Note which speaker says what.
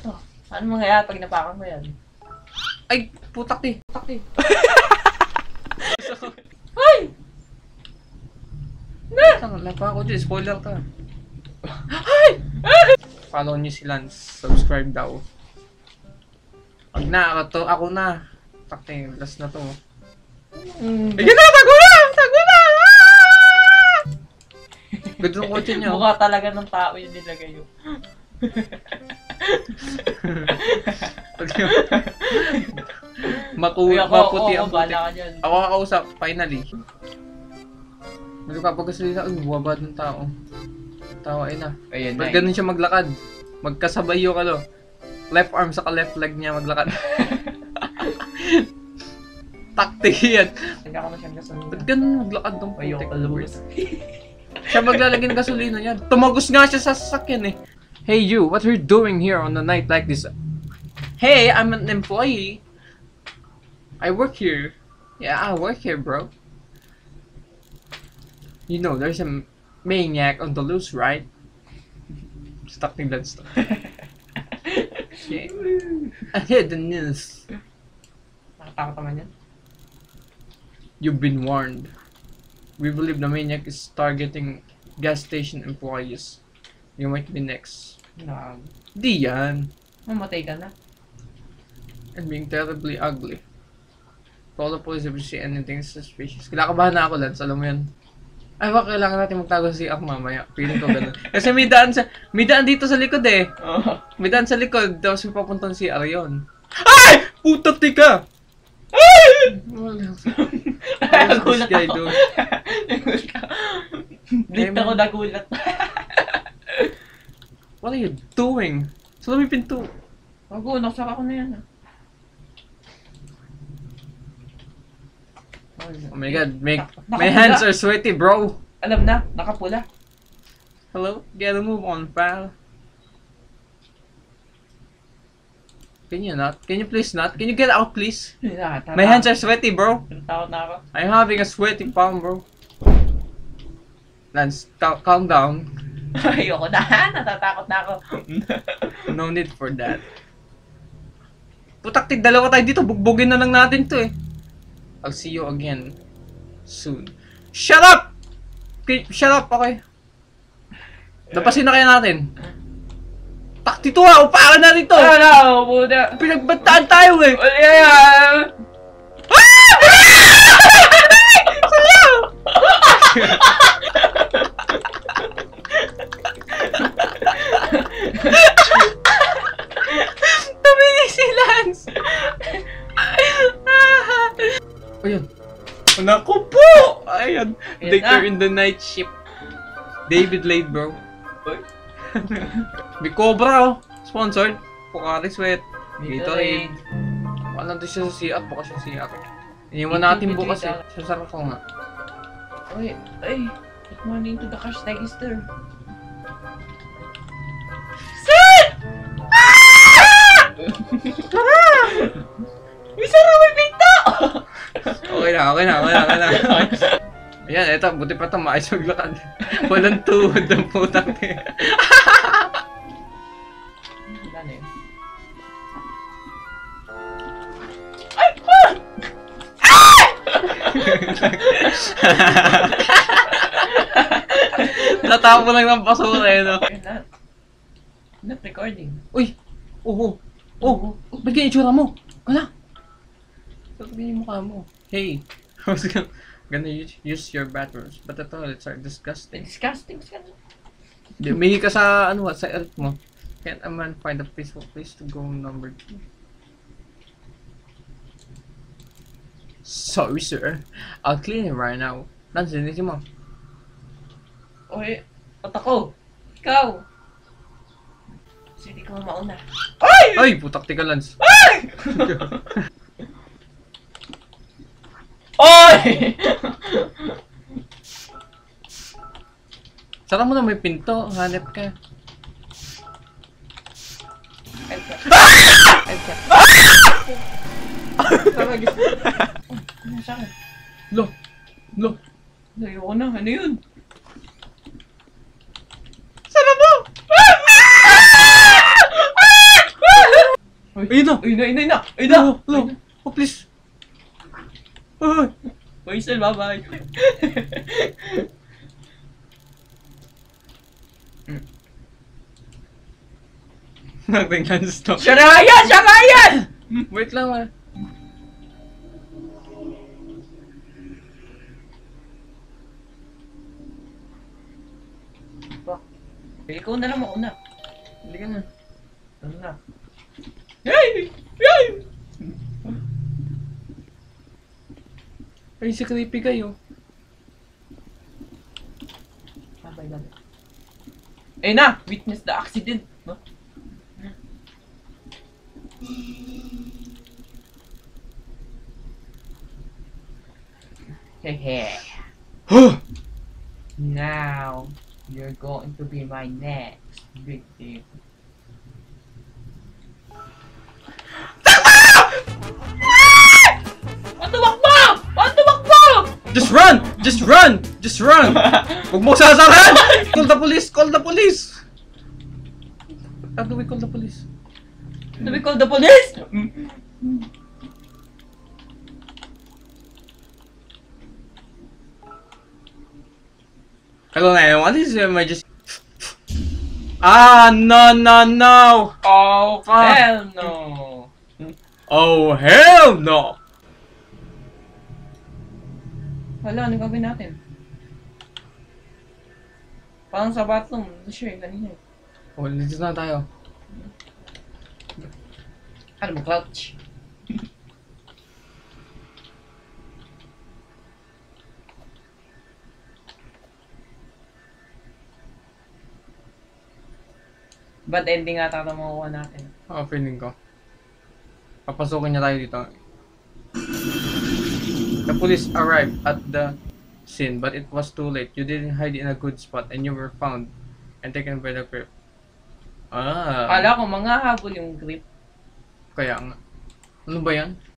Speaker 1: Oh, ano mangyayari pag napakan mo yan?
Speaker 2: Ay, putak eh. Putak eh.
Speaker 1: Ay!
Speaker 2: Lapa ako dyan. Spoiler ka. Ay! Follow nyo si Lance. Subscribe daw. Pag na, ako na. Putak eh. Last na to. Ayan na! Tago na! Tago na! Ganda ng kotse niya.
Speaker 1: Mukha talaga ng tao yung nilagay yun.
Speaker 2: Maputi ang puti.
Speaker 1: Ako
Speaker 2: Ako kakausap, finally. Hindi ka pagkasalita, buwabad ng tao. Tawa ay na.
Speaker 1: Ayan
Speaker 2: Pag ganun siya maglakad, magkasabay yung left arm sa left leg niya maglakad. Taktik yan.
Speaker 1: Hindi ako na siyang gasolina.
Speaker 2: Ba't ganun maglakad ng
Speaker 1: Ayoko
Speaker 2: putik?
Speaker 1: kalabas.
Speaker 2: Siya maglalagay ng gasolina yan. Tumagos nga siya sa sasakyan eh. Hey you, what are you doing here on a night like this? Hey, I'm an employee. I work here. Yeah, I work here, bro. You know, there's a maniac on the loose, right? Stuck in that stuff. Yeah. I heard the news.
Speaker 1: Nakatakot naman yan.
Speaker 2: You've been warned. We believe the maniac is targeting gas station employees. You might be next. Di yan.
Speaker 1: Mamatay ka na.
Speaker 2: And being terribly ugly. Call the police if you see anything suspicious. Kinakabahan na ako, Lance. Alam mo yan. Ay, baka kailangan natin magtago sa CR mamaya. Feeling ko ganun. Kasi may daan dito sa likod eh. May daan sa likod. Tapos may papuntang CR yun. Ay! Puta tika! Ay!
Speaker 1: Nagulat ako. Blit ako nagulat.
Speaker 2: What are you doing? Saan may pinto?
Speaker 1: Bago, nakasaka ko na yan.
Speaker 2: Oh my god, my hands are sweaty, bro.
Speaker 1: Alam na, nakapula.
Speaker 2: Hello? Gotta move on, pal. Can you not? Can you please not? Can you get out, please? My hands are sweaty, bro.
Speaker 1: Takot na ako.
Speaker 2: I'm having a sweaty palm, bro. Lance, calm down.
Speaker 1: Ayoko na, natatakot na ako.
Speaker 2: No need for that. Putak, dalawa tayo dito. Bugbugin na lang natin to eh. I'll see you again soon. Shut up! Okay, shut up, okay. Lapasin na kaya natin. Tak, dito ha! Upakan na dito!
Speaker 1: Ano? Puta.
Speaker 2: Pinagbantaan tayo eh!
Speaker 1: Ayan!
Speaker 2: Sayaw! Tumingin si Lance! Ayun. Naku po! Ayan. Later in the night shift. David Lade, bro. May Cobra, oh. Sponsored. Pocari Sweat. Gatorade. Wala nandun siya sa CR. Bukas siya CR. Iniwan natin bukas eh. Sasarap ko nga.
Speaker 1: Uy, ay. Good morning to the cash register. Sir! May sarap may pinto!
Speaker 2: Okay na. Ayan, eto, buti pa ito, maayos maglakad. Walang tuhod ng putang niya.
Speaker 1: Wala na yun.
Speaker 2: Natapo lang ng basura eh, no?
Speaker 1: Not recording.
Speaker 2: Uy! Oh! Ba't ganyan itsura mo? Wala! Ba't ganyan yung mukha mo? Hey! I was gonna use your bathrooms, but the toilets are disgusting.
Speaker 1: Disgusting ka na.
Speaker 2: May ka sa, sa earth mo. Can't a man find a peaceful place to go number 2? Sorry, sir. I'll clean it right now. Lance, linisin mo.
Speaker 1: Uy, ako. Ikaw. Sige ko mauna. Ay!
Speaker 2: Ay! Putak tika, Lance.
Speaker 1: Ay! Oy!
Speaker 2: Saka mo na may pinto. Hanap ka.
Speaker 1: Ano sa akin?
Speaker 2: Lo!
Speaker 1: Ayoko na. Ano yun?
Speaker 2: Sana mo! Ayun na!
Speaker 1: Ayun na, ayun na, ayun na! Ayun na!
Speaker 2: Hello! Oh, please! Ay!
Speaker 1: Whistle, bye-bye!
Speaker 2: Nothing can stop.
Speaker 1: Siya na nga yan! Siya nga yan!
Speaker 2: Wait lang ah.
Speaker 1: Ikaw na lang mauna.
Speaker 2: Hindi ka na.
Speaker 1: Ano na? Yay! Yay!
Speaker 2: Ay, si creepy kayo.
Speaker 1: Bye-bye lang. Eh na! Witness the accident! No? Hehe. Now, you're going to be my next victim. Patumakbo! Patumakbo!
Speaker 2: Just run! Just run! Just run! Huwag mo sasaran! Call the police! Call the police! How do we call the police?
Speaker 1: Do we call the police?
Speaker 2: Hello, 911. This is emergency. Ah, no, no, no!
Speaker 1: Oh,
Speaker 2: Fuck.
Speaker 1: hell no!
Speaker 2: Oh, hell no!
Speaker 1: Hala, ano gagawin natin? Parang sa bathroom, hindi siya eh, kanina eh.
Speaker 2: Oh, dito na tayo.
Speaker 1: Ano mo, crouch? Bad ending ata ito makuha natin.
Speaker 2: Oh, feeling ko. Papasukin niya tayo dito. The police arrived at the scene, but it was too late. You didn't hide in a good spot, and you were found and taken by the grip. Ah,
Speaker 1: Kala ko mga habol yung grip.
Speaker 2: kaya nga. Ano ba yan?